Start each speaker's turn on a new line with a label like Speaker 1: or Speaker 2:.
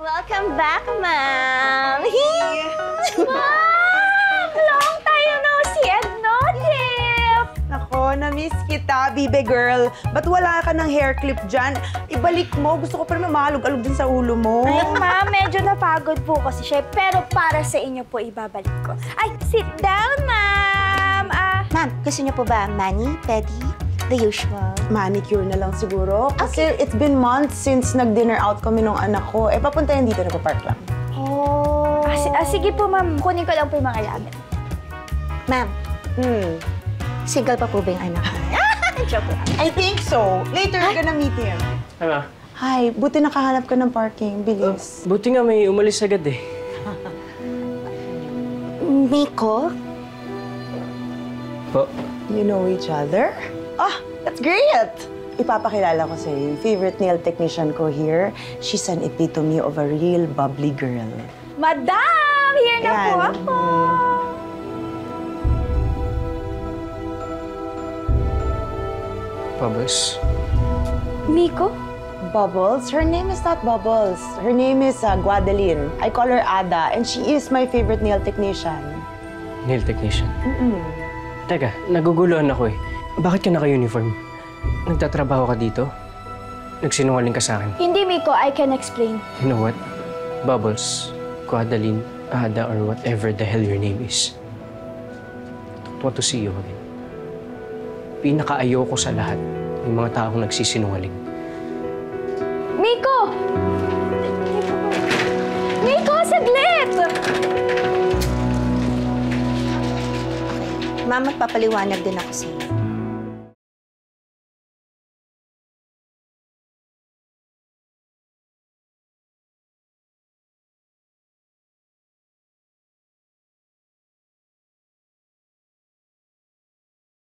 Speaker 1: Welcome back, ma'am! Ma'am! Long time no see and no tip!
Speaker 2: Nako, na-miss kita, bibe girl. Ba't wala ka ng hair clip dyan? Ibalik mo. Gusto ko pa naman mahalog-alog din sa ulo mo.
Speaker 3: Ay, ma'am, medyo napagod po kasi siya. Pero para sa inyo po, ibabalik ko. Ay, sit down, ma'am!
Speaker 1: Ma'am, gusto niyo po ba mani, pedi, the usual?
Speaker 2: Manicure na lang siguro. Kasi it's been months since nag-dinner out kami nung anak ko. Eh, papunta yan dito, nagpa-park lang.
Speaker 3: Oh. Sige po, ma'am. Kunin ko lang po yung mga gamit.
Speaker 1: Ma'am, single pa po ba yung anak mo? Joke lang.
Speaker 2: I think so. Later, we're gonna meet him.
Speaker 4: Ano?
Speaker 2: Hi, buti nakahanap ka ng parking. Bilis.
Speaker 4: Buti nga may umalis agad eh.
Speaker 1: Miko?
Speaker 4: Po?
Speaker 2: You know each other? Ah, that's great! Ipapakilala ko sa'yo yung favorite nail technician ko here. She's an epitome of a real bubbly girl.
Speaker 3: Madam! Here na po
Speaker 2: Yan.
Speaker 3: ako!
Speaker 4: Bubbles?
Speaker 3: Miko?
Speaker 2: Bubbles? Her name is not Bubbles. Her name is Guadaline. I call her Ada, and she is my favorite nail technician.
Speaker 4: Nail technician? Teka, naguguluhan ako eh. Bakit ka naka-uniform? Nagtatrabaho ka dito? Nagsinungaling ka sa akin?
Speaker 3: Hindi, Miko. I can explain.
Speaker 4: You know what? Bubbles, Guadaline, Ada, or whatever the hell your name is. I want to see you again. Pinaka-ayaw ko sa lahat yung mga taong nagsisinungaling.
Speaker 3: Miko! Miko, saglit!
Speaker 1: Ma'am, magpapaliwanag din ako sa'yo.